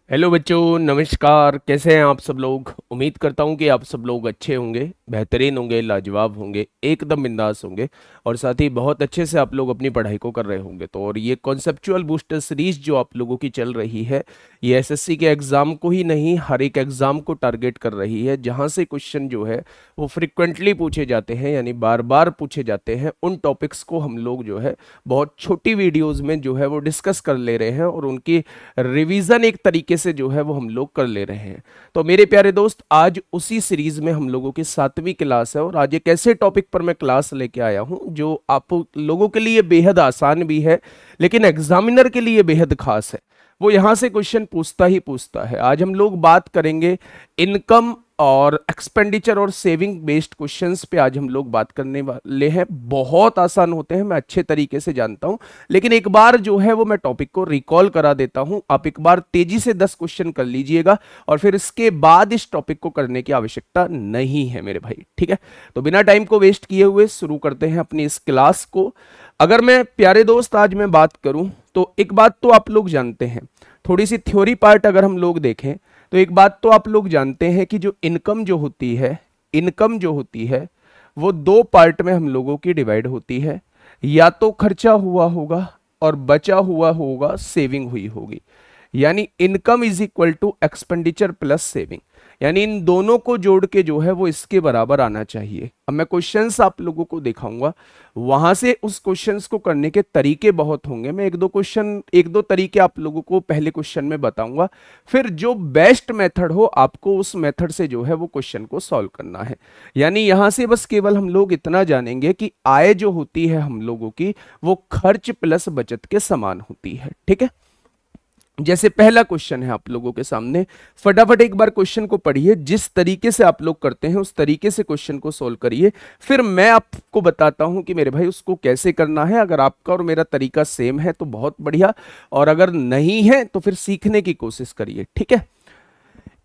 Hello बच्चों, नमस्कार। कैसे हैं आप सब लोग। उम्मीद करता हूं कि आप सब लोग अच्छे होंगे, बेहतरीन होंगे, लाजवाब होंगे, एकदम बिंदास होंगे और साथ ही बहुत अच्छे से आप लोग अपनी पढ़ाई को कर रहे होंगे। तो और ये कॉन्सेप्चुअल बूस्टर सीरीज जो आप लोगों की चल रही है, ये एसएससी के एग्जाम को ही नहीं, हर एक एग्जाम को टारगेट कर रही है, जहां से क्वेश्चन जो है वो फ्रिक्वेंटली पूछे जाते हैं, यानी बार बार पूछे जाते हैं। उन टॉपिक्स को हम लोग जो है बहुत छोटी वीडियोज में जो है वो डिस्कस कर ले रहे हैं और उनकी रिवीजन एक तरीके से जो है वो हम लोग कर ले रहे हैं। तो मेरे प्यारे दोस्त, आज उसी सीरीज में हम लोगों की 7वीं क्लास है और आज एक ऐसे टॉपिक पर मैं क्लास लेके आया हूं जो आप लोगों के लिए बेहद आसान भी है, लेकिन एग्जामिनर के लिए बेहद खास है। वो यहां से क्वेश्चन पूछता ही पूछता है। आज हम लोग बात करेंगे इनकम और एक्सपेंडिचर और सेविंग बेस्ड क्वेश्चंस पे। आज हम लोग बात करने वाले हैं। बहुत आसान होते हैं, मैं अच्छे तरीके से जानता हूं, लेकिन एक बार जो है वो मैं टॉपिक को रिकॉल करा देता हूं। आप एक बार तेजी से 10 क्वेश्चन कर लीजिएगा और फिर इसके बाद इस टॉपिक को करने की आवश्यकता नहीं है मेरे भाई, ठीक है। तो बिना टाइम को वेस्ट किए हुए शुरू करते हैं अपनी इस क्लास को। अगर मैं प्यारे दोस्त आज मैं बात करूं तो एक बात तो आप लोग जानते हैं, थोड़ी सी थ्योरी पार्ट अगर हम लोग देखें तो एक बात तो आप लोग जानते हैं कि जो इनकम जो होती है, इनकम जो होती है वो दो पार्ट में हम लोगों की डिवाइड होती है। या तो खर्चा हुआ होगा और बचा हुआ होगा, सेविंग हुई होगी। यानी income is equal to expenditure plus saving, यानी इन दोनों को जोड़ के जो है वो इसके बराबर आना चाहिए। अब मैं क्वेश्चंस आप लोगों को दिखाऊंगा, वहां से उस क्वेश्चंस को करने के तरीके बहुत होंगे। मैं एक दो तरीके आप लोगों को पहले क्वेश्चन में बताऊंगा, फिर जो बेस्ट मेथड हो आपको उस मेथड से जो है वो क्वेश्चन को सॉल्व करना है। यानी यहां से बस केवल हम लोग इतना जानेंगे कि आय जो होती है हम लोगों की वो खर्च प्लस बचत के समान होती है, ठीक है। जैसे पहला क्वेश्चन है आप लोगों के सामने, फटाफट एक बार क्वेश्चन को पढ़िए। जिस तरीके से आप लोग करते हैं उस तरीके से क्वेश्चन को सॉल्व करिए, फिर मैं आपको बताता हूं कि मेरे भाई उसको कैसे करना है। अगर आपका और मेरा तरीका सेम है तो बहुत बढ़िया, और अगर नहीं है तो फिर सीखने की कोशिश करिए, ठीक है।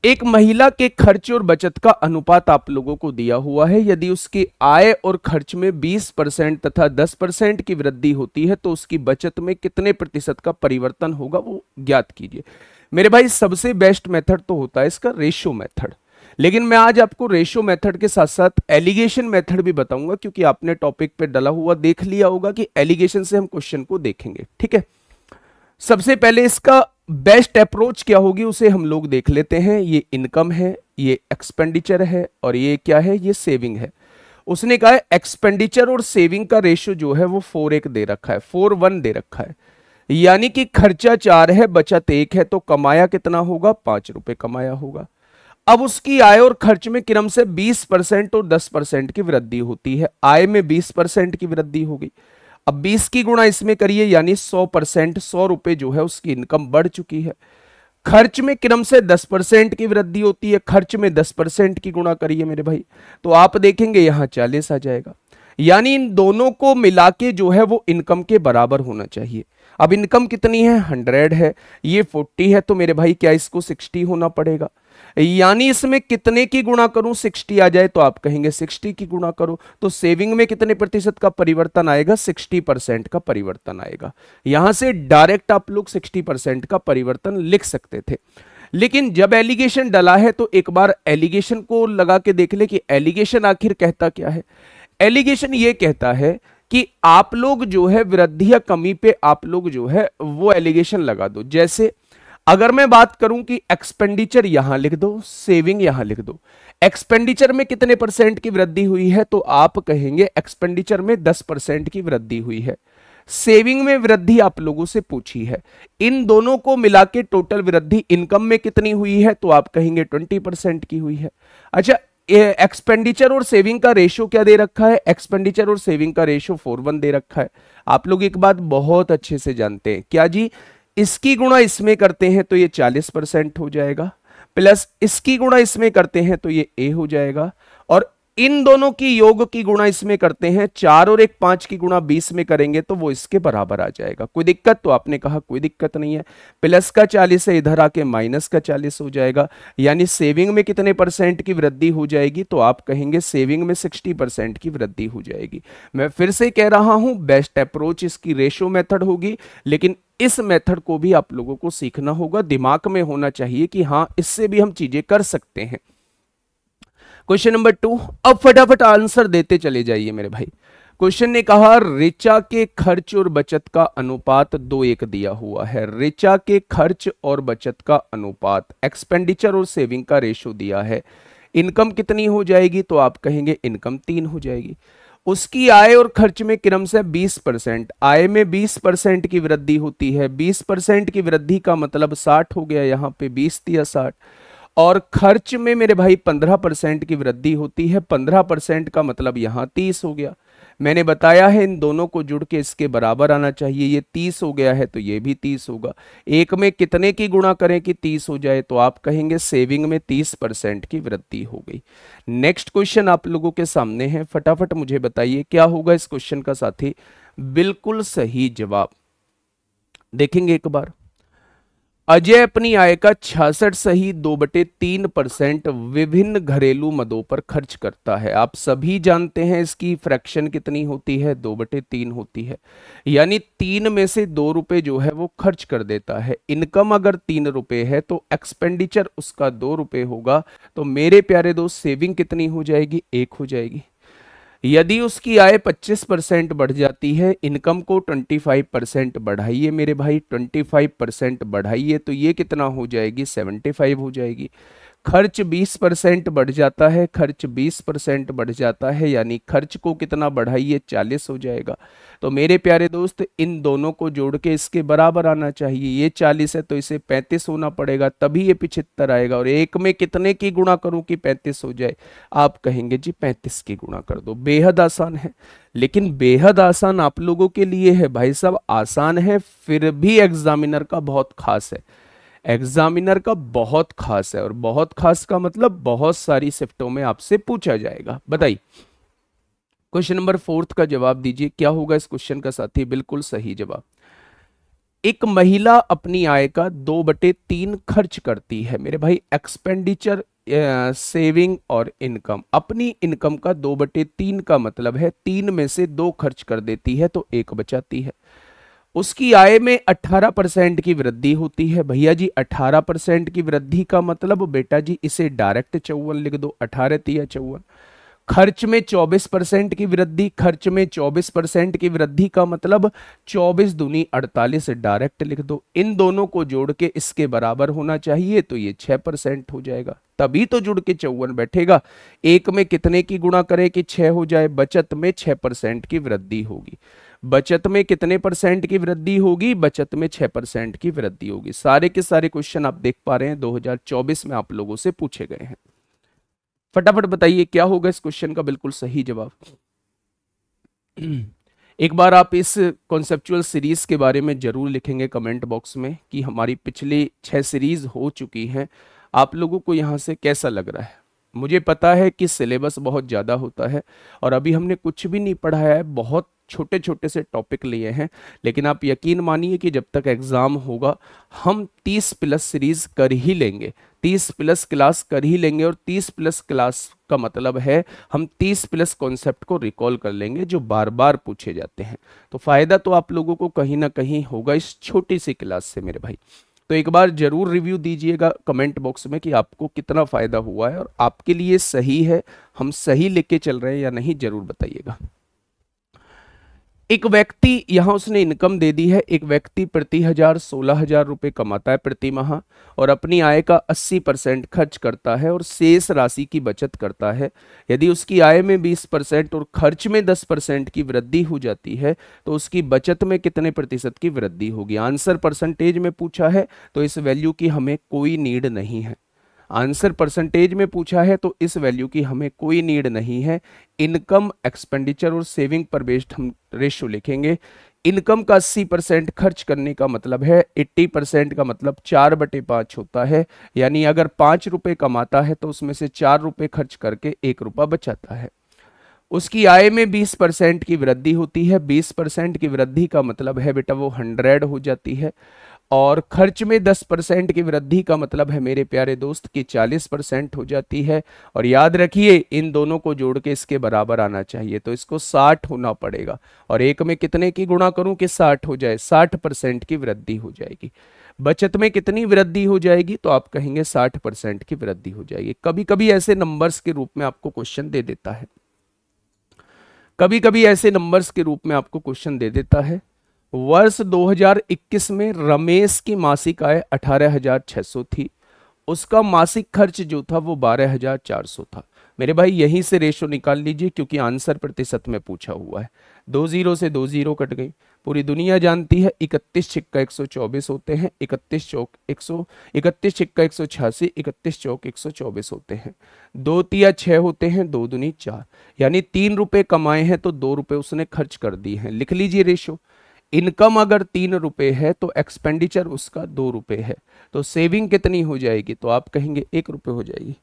एक महिला के खर्च और बचत का अनुपात आप लोगों को दिया हुआ है। यदि उसकी आय और खर्च में 20% तथा 10% की वृद्धि होती है तो उसकी बचत में कितने प्रतिशत का परिवर्तन होगा वो ज्ञात कीजिए। मेरे भाई सबसे बेस्ट मेथड तो होता है इसका रेशो मेथड, लेकिन मैं आज आपको रेशो मेथड के साथ साथ एलिगेशन मेथड भी बताऊंगा, क्योंकि आपने टॉपिक पे डला हुआ देख लिया होगा कि एलिगेशन से हम क्वेश्चन को देखेंगे, ठीक है। सबसे पहले इसका बेस्ट अप्रोच क्या होगी उसे हम लोग देख लेते हैं। ये इनकम है, ये एक्सपेंडिचर है और ये क्या है, ये सेविंग है। उसने कहा है एक्सपेंडिचर और सेविंग का रेशियो जो है वो 4:1 दे रखा है, 4:1 दे रखा है। यानी कि खर्चा 4 है, बचत 1 है, तो कमाया कितना होगा, 5 रुपए कमाया होगा। अब उसकी आय और खर्च में क्रम से 20% और 10% की वृद्धि होती है। आय में 20% की वृद्धि होगी। अब 20 की गुणा इसमें करिए, यानी 100%, 100 रुपए जो है उसकी इनकम बढ़ चुकी है। खर्च में क्रम से 10% की वृद्धि होती है। खर्च में 10% की गुणा करिए मेरे भाई, तो आप देखेंगे यहां 40 आ जाएगा। यानी इन दोनों को मिला के जो है वो इनकम के बराबर होना चाहिए। अब इनकम कितनी है, 100 है, ये 40 है, तो मेरे भाई क्या इसको 60 होना पड़ेगा। यानी इसमें कितने की गुणा करूं, 60 आ जाए तो आप कहेंगे 60 की गुणा करो, तो सेविंग में कितने प्रतिशत का परिवर्तन आएगा, 60% का परिवर्तन आएगा। यहां से डायरेक्ट आप लोग 60% का परिवर्तन लिख सकते थे। लेकिन जब एलिगेशन डला है तो एक बार एलिगेशन को लगा के देख ले कि एलिगेशन आखिर कहता क्या है। एलिगेशन ये कहता है कि आप लोग जो है वृद्धि या कमी पे आप लोग जो है वो एलिगेशन लगा दो। जैसे अगर मैं बात करूं कि एक्सपेंडिचर यहां लिख दो, सेविंग यहां लिख दो। एक्सपेंडिचर में कितने परसेंट की वृद्धि हुई है, तो आप कहेंगे एक्सपेंडिचर में 10% की वृद्धि हुई है। सेविंग में वृद्धि आप लोगों से पूछी है। इन दोनों को मिला के टोटल वृद्धि इनकम में कितनी हुई है, तो आप कहेंगे 20% की हुई है। अच्छा, एक्सपेंडिचर और सेविंग का रेशो क्या दे रखा है, एक्सपेंडिचर और सेविंग का रेशो 4:1 दे रखा है। आप लोग एक बात बहुत अच्छे से जानते हैं, क्या जी, इसकी गुणा इसमें करते हैं तो ये 40% हो जाएगा, प्लस इसकी गुणा इसमें करते हैं तो ये ए हो जाएगा, और इन दोनों की योग की गुणा इसमें करते हैं, 4 और 1 5 की गुणा 20 में करेंगे तो वो इसके बराबर आ जाएगा। कोई दिक्कत? तो आपने कहा कोई दिक्कत नहीं है। प्लस का 40 है, इधर आके माइनस का 40 हो जाएगा, यानी सेविंग में कितने परसेंट की वृद्धि हो जाएगी? तो आप कहेंगे सेविंग में 60% की वृद्धि हो जाएगी। मैं फिर से कह रहा हूं, बेस्ट अप्रोच इसकी रेशो मेथड होगी, लेकिन इस मेथड को भी आप लोगों को सीखना होगा, दिमाग में होना चाहिए कि हाँ इससे भी हम चीजें कर सकते हैं। क्वेश्चन नंबर 2, अब फटाफट आंसर देते चले जाइए मेरे भाई। क्वेश्चन ने कहा ऋचा के खर्च और बचत का अनुपात 2:1 दिया हुआ है। ऋचा के खर्च और बचत का अनुपात, एक्सपेंडिचर और सेविंग का रेशो दिया है। इनकम कितनी हो जाएगी? तो आप कहेंगे इनकम 3 हो जाएगी। उसकी आय और खर्च में क्रमशः 20%, आय में 20% की वृद्धि होती है। 20% की वृद्धि का मतलब 60 हो गया, यहां पे 20 दिया 60। और खर्च में मेरे भाई 15% की वृद्धि होती है, 15% का मतलब यहां 30 हो गया। मैंने बताया है इन दोनों को जुड़ के इसके बराबर आना चाहिए। ये 30 हो गया है तो ये भी 30 होगा। एक में कितने की गुणा करें कि 30 हो जाए? तो आप कहेंगे सेविंग में 30% की वृद्धि हो गई। नेक्स्ट क्वेश्चन आप लोगों के सामने है, फटाफट मुझे बताइए क्या होगा इस क्वेश्चन का साथी। बिल्कुल सही जवाब देखेंगे एक बार। अजय अपनी आय का 66.2/3% विभिन्न घरेलू मदों पर खर्च करता है। आप सभी जानते हैं इसकी फ्रैक्शन कितनी होती है? 2/3 होती है, यानी 3 में से 2 रुपए जो है वो खर्च कर देता है। इनकम अगर 3 रुपए है तो एक्सपेंडिचर उसका 2 रुपए होगा। तो मेरे प्यारे दोस्त सेविंग कितनी हो जाएगी? 1 हो जाएगी। यदि उसकी आय 25% बढ़ जाती है, इनकम को 25% बढ़ाइए मेरे भाई, 25% बढ़ाइए तो ये कितना हो जाएगी? 75 हो जाएगी। खर्च 20% बढ़ जाता है, खर्च 20% बढ़ जाता है, यानी खर्च को कितना बढ़ाइए? 40 हो जाएगा। तो मेरे प्यारे दोस्त इन दोनों को जोड़ के इसके बराबर आना चाहिए। ये 40 है तो इसे 35 होना पड़ेगा, तभी ये 75 आएगा। और एक में कितने की गुणा करूं कि 35 हो जाए? आप कहेंगे जी 35 की गुणा कर दो। बेहद आसान है, लेकिन बेहद आसान आप लोगों के लिए है भाई साहब। आसान है फिर भी एग्जामिनर का बहुत खास है, एग्जामिनर का बहुत खास है। और बहुत खास का मतलब बहुत सारी शिफ्टों में आपसे पूछा जाएगा। बताइए क्वेश्चन नंबर 4 का जवाब दीजिए, क्या होगा इस क्वेश्चन का साथी। बिल्कुल सही जवाब। एक महिला अपनी आय का 2/3 खर्च करती है मेरे भाई। एक्सपेंडिचर, सेविंग और इनकम। अपनी इनकम का 2/3 का मतलब है 3 में से 2 खर्च कर देती है तो 1 बचाती है। उसकी आय में 18% की वृद्धि होती है। भैया जी 18% की वृद्धि का मतलब बेटा जी इसे डायरेक्ट 54 लिख दो, 18 तिया 54। खर्च में 24% की वृद्धि, खर्च में 24% की वृद्धि का मतलब 24 दूनी 48, डायरेक्ट लिख दो। इन दोनों को जोड़ के इसके बराबर होना चाहिए तो ये 6% हो जाएगा, तभी तो जुड़ के 54 बैठेगा। एक में कितने की गुणा करें कि 6 हो जाए? बचत में 6% की वृद्धि होगी। बचत में कितने परसेंट की वृद्धि होगी? बचत में 6% की वृद्धि होगी। सारे के सारे क्वेश्चन आप देख पा रहे हैं 2024 में आप लोगों से पूछे गए हैं। फटाफट बताइए क्या होगा इस क्वेश्चन का बिल्कुल सही जवाब। एक बार आप इस कॉन्सेप्चुअल सीरीज के बारे में जरूर लिखेंगे कमेंट बॉक्स में कि हमारी पिछली 6 सीरीज हो चुकी हैं, आप लोगों को यहां से कैसा लग रहा है। मुझे पता है कि सिलेबस बहुत ज़्यादा होता है और अभी हमने कुछ भी नहीं पढ़ाया है, बहुत छोटे छोटे से टॉपिक लिए हैं, लेकिन आप यकीन मानिए कि जब तक एग्ज़ाम होगा हम 30+ सीरीज कर ही लेंगे, 30+ क्लास कर ही लेंगे। और 30+ क्लास का मतलब है हम 30+ कॉन्सेप्ट को रिकॉल कर लेंगे जो बार बार पूछे जाते हैं। तो फ़ायदा तो आप लोगों को कहीं ना कहीं होगा इस छोटी सी क्लास से मेरे भाई। तो एक बार जरूर रिव्यू दीजिएगा कमेंट बॉक्स में कि आपको कितना फ़ायदा हुआ है और आपके लिए सही है, हम सही लेके चल रहे हैं या नहीं, जरूर बताइएगा। एक व्यक्ति, यहां उसने इनकम दे दी है, एक व्यक्ति प्रति 16,000 रुपए कमाता है प्रति माह और अपनी आय का 80% खर्च करता है और शेष राशि की बचत करता है। यदि उसकी आय में 20% और खर्च में 10% की वृद्धि हो जाती है तो उसकी बचत में कितने प्रतिशत की वृद्धि होगी। आंसर परसेंटेज में पूछा है तो इस वैल्यू की हमें कोई नीड नहीं है। आंसर परसेंटेज में पूछा है तो इस वैल्यू की हमें कोई नीड नहीं है। इनकम, एक्सपेंडिचर और सेविंग पर बेस्ड हम रेशियो लिखेंगे। इनकम का 80% खर्च करने का मतलब है 80% का मतलब 4/5 होता है। यानी अगर 5 रुपए कमाता है तो उसमें से 4 रुपए खर्च करके 1 रुपया बचाता है। उसकी आय में 20% की वृद्धि होती है। 20% की वृद्धि का मतलब है बेटा वो 100 हो जाती है। और खर्च में 10% की वृद्धि का मतलब है मेरे प्यारे दोस्त की 40% हो जाती है। और याद रखिए इन दोनों को जोड़ के इसके बराबर आना चाहिए, तो इसको 60 होना पड़ेगा। और एक में कितने की गुणा करूं कि 60 हो जाए? 60% की वृद्धि हो जाएगी। बचत में कितनी वृद्धि हो जाएगी? तो आप कहेंगे 60% की वृद्धि हो जाएगी। कभी कभी ऐसे नंबर्स के रूप में आपको क्वेश्चन दे देता है, कभी कभी ऐसे नंबर्स के रूप में आपको क्वेश्चन दे देता है। वर्ष 2021 में रमेश की मासिक आय 18,600 थी। उसका मासिक खर्च जो था वो 12,400 था। मेरे भाई यहीं से रेशो निकाल लीजिए, क्योंकि आंसर प्रतिशत में पूछा हुआ है। 2 जीरो से 2 जीरो कट गई। पूरी दुनिया जानती है 31 छिक्का 124 होते हैं, 31 चौक 100, 31 छिक्का 186, 31 चौक 124 होते हैं। 2 तिया 6 होते हैं, 2 दूनी 4। यानी 3 रुपए कमाए हैं तो 2 रुपए उसने खर्च कर दिए हैं। लिख लीजिए रेशो। इनकम अगर 3 रुपए है तो एक्सपेंडिचर उसका 2 रुपए है। तो सेविंग कितनी हो जाएगी? तो आप कहेंगे 1 रुपए हो जाएगी।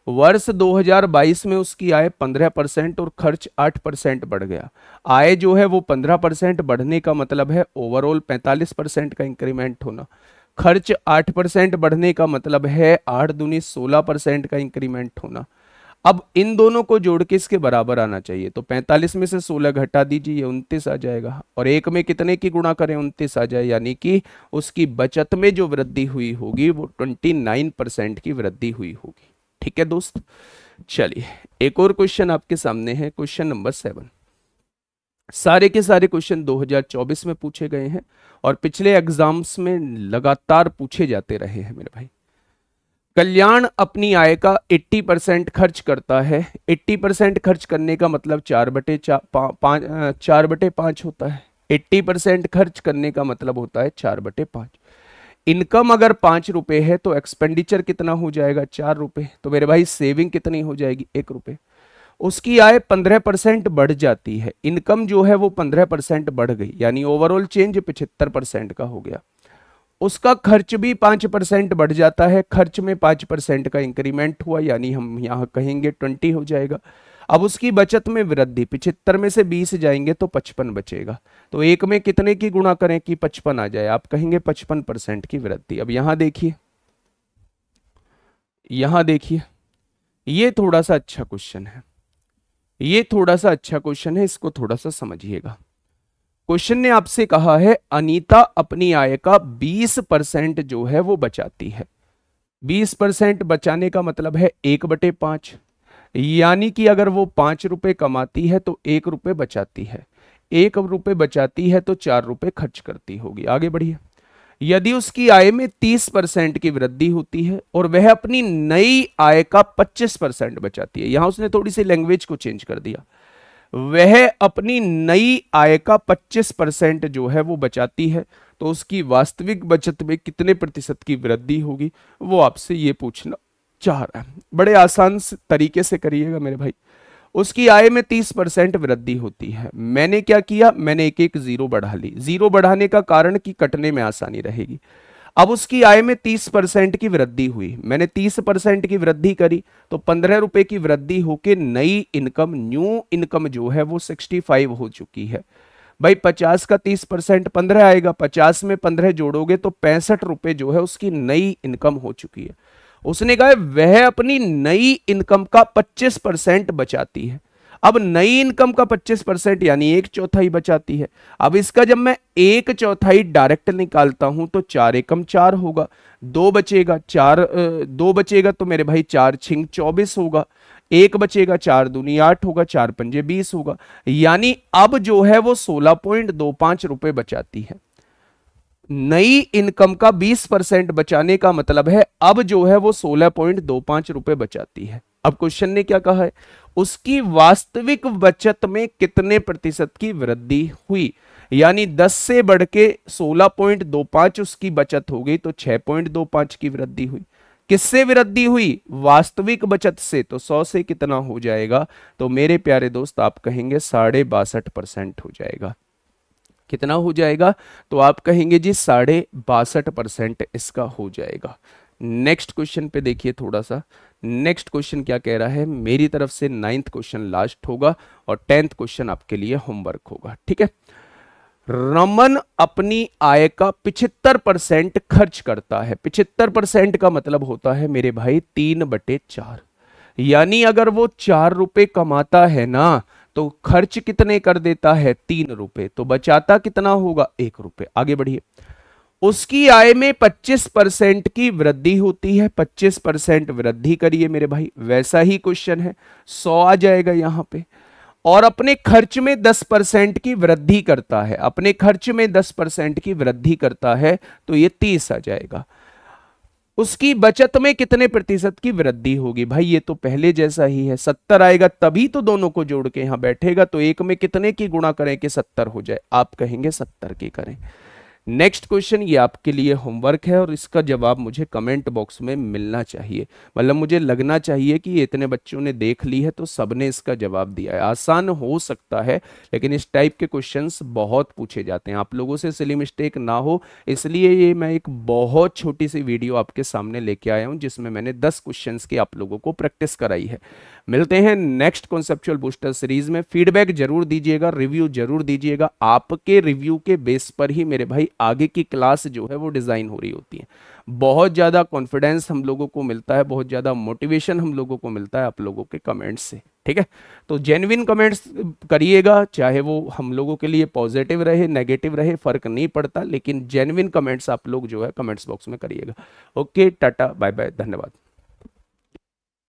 वर्ष 2022 में उसकी आय 15% और खर्च 8% बढ़ गया। आय जो है वो 15% बढ़ने का मतलब है ओवरऑल 45% का इंक्रीमेंट होना। खर्च 8% बढ़ने का मतलब है 8 दूनी 16% का इंक्रीमेंट होना। अब इन दोनों को जोड़ के इसके बराबर आना चाहिए, तो 45 में से 16 घटा दीजिए, ये 29 आ जाएगा। और एक में कितने की गुणा करें? 29 आ जाए। यानी कि उसकी बचत में जो वृद्धि हुई होगी वो 29% की वृद्धि हुई होगी। ठीक है दोस्त, चलिए एक और क्वेश्चन आपके सामने है, क्वेश्चन नंबर 7। सारे के सारे क्वेश्चन 2024 में पूछे गए हैं और पिछले एग्जाम्स में लगातार पूछे जाते रहे हैं मेरे भाई। कल्याण अपनी आय का 80% खर्च करता है। 80% खर्च करने का मतलब 4/5 होता है। 80% खर्च करने का मतलब होता है 4/5। इनकम अगर 5 रुपए है तो एक्सपेंडिचर कितना हो जाएगा? 4 रुपए। तो मेरे भाई सेविंग कितनी हो जाएगी? 1 रुपए। उसकी आय 15% बढ़ जाती है। इनकम जो है वो 15% बढ़ गई, यानी ओवरऑल चेंज 75% का हो गया। उसका खर्च भी 5% बढ़ जाता है। खर्च में 5% का इंक्रीमेंट हुआ, यानी हम यहाँ कहेंगे 20 हो जाएगा। अब उसकी बचत में वृद्धि, 75 में से 20 जाएंगे तो 55 बचेगा। तो एक में कितने की गुणा करें कि 55 आ जाए? आप कहेंगे 55% की वृद्धि। अब यहां देखिए, यहां देखिए, ये थोड़ा सा अच्छा क्वेश्चन है, ये थोड़ा सा अच्छा क्वेश्चन है, इसको थोड़ा सा समझिएगा। क्वेश्चन ने आपसे कहा है अनीता अपनी आय का 20% जो है वो बचाती है। 20% बचाने का मतलब है 1/5। यानी कि अगर वो 5 रुपए कमाती है तो 1 रुपए बचाती है। 1 रुपए बचाती है तो 4 रुपए खर्च करती होगी। आगे बढ़िए। यदि उसकी आय में 30% की वृद्धि होती है और वह अपनी नई आय का 25% बचाती है, यहां उसने थोड़ी सी लैंग्वेज को चेंज कर दिया। वह अपनी नई आय का 25% जो है वो बचाती है, तो उसकी वास्तविक बचत में कितने प्रतिशत की वृद्धि होगी, वो आपसे ये पूछना चाह रहा है। बड़े आसान तरीके से करिएगा मेरे भाई। उसकी आय में 30% वृद्धि होती है। मैंने क्या किया? मैंने एक एक जीरो बढ़ा ली। जीरो बढ़ाने का कारण कि कटने में आसानी रहेगी। अब उसकी आय में 30% की वृद्धि हुई, मैंने 30% की वृद्धि करी, तो 15 रुपए की वृद्धि होके नई इनकम, न्यू इनकम जो है वो 65 हो चुकी है। भाई 50 का 30% 15 आएगा, 50 में 15 जोड़ोगे तो 65 रुपए जो है उसकी नई इनकम हो चुकी है। उसने कहा वह अपनी नई इनकम का 25% बचाती है। अब नई इनकम का 25% यानी 1/4 बचाती है। अब इसका जब मैं 1/4 डायरेक्ट निकालता हूं तो 4 एकम 4 होगा, 2 बचेगा, 2 बचेगा तो मेरे भाई 4 छिंग 24 होगा, 1 बचेगा, 4 दूनी 8 होगा, 4 पंजे 20 होगा। यानी अब जो है वो 16.25 रुपए बचाती है। नई इनकम का 20% बचाने का मतलब है अब जो है वो 16.25 रुपए बचाती है। अब क्वेश्चन ने क्या कहा है? उसकी वास्तविक बचत में कितने प्रतिशत की वृद्धि हुई, यानी 10 से बढ़ के 16.25 उसकी बचत हो गई, तो 6.25 की वृद्धि हुई। किससे वृद्धि हुई? वास्तविक बचत से। तो 100 से कितना हो जाएगा? तो मेरे प्यारे दोस्त आप कहेंगे 62.5% हो जाएगा। कितना हो जाएगा? तो आप कहेंगे जी 62.5% इसका हो जाएगा। नेक्स्ट क्वेश्चन पे देखिए थोड़ा सा। नेक्स्ट क्वेश्चन क्या कह रहा है, मेरी तरफ से 9th क्वेश्चन लास्ट होगा और 10th क्वेश्चन आपके लिए होमवर्क होगा, ठीक है। रमन अपनी आय का 75% खर्च करता है। 75% का मतलब होता है मेरे भाई 3/4। यानी अगर वो 4 रुपए कमाता है ना, तो खर्च कितने कर देता है? 3 रुपए। तो बचाता कितना होगा? 1 रुपए। आगे बढ़िए। उसकी आय में 25% की वृद्धि होती है। 25% वृद्धि करिए मेरे भाई, वैसा ही क्वेश्चन है, 100 आ जाएगा यहां पे। और अपने खर्च में 10% की वृद्धि करता है। अपने खर्च में 10% की वृद्धि करता है तो ये 30 आ जाएगा। उसकी बचत में कितने प्रतिशत की वृद्धि होगी? भाई ये तो पहले जैसा ही है, 70 आएगा, तभी तो दोनों को जोड़ के यहां बैठेगा। तो एक में कितने की गुणा करें कि 70 हो जाए? आप कहेंगे 70 की करें। नेक्स्ट क्वेश्चन ये आपके लिए होमवर्क है और इसका जवाब मुझे कमेंट बॉक्स में मिलना चाहिए। मतलब मुझे लगना चाहिए कि ये इतने बच्चों ने देख ली है तो सबने इसका जवाब दिया है। आसान हो सकता है, लेकिन इस टाइप के क्वेश्चंस बहुत पूछे जाते हैं। आप लोगों से सिली मिस्टेक ना हो, इसलिए ये मैं एक बहुत छोटी सी वीडियो आपके सामने लेके आया हूं, जिसमें मैंने 10 क्वेश्चंस की आप लोगों को प्रैक्टिस कराई है। मिलते हैं नेक्स्ट कॉन्सेप्चुअल बूस्टर सीरीज में। फीडबैक जरूर दीजिएगा, रिव्यू जरूर दीजिएगा। आपके रिव्यू के बेस पर ही मेरे भाई आगे की क्लास जो है वो डिजाइन हो रही होती है। बहुत ज्यादा कॉन्फिडेंस हम लोगों को मिलता है, बहुत ज्यादा मोटिवेशन हम लोगों को मिलता है आप लोगों के कमेंट्स से, ठीक है। तो जेन्युइन कमेंट्स करिएगा, चाहे वो हम लोगों के लिए पॉजिटिव रहे नेगेटिव रहे फर्क नहीं पड़ता, लेकिन जेन्युइन कमेंट्स आप लोग जो है कमेंट्स बॉक्स में करिएगा। ओके, टाटा बाय बाय, धन्यवाद।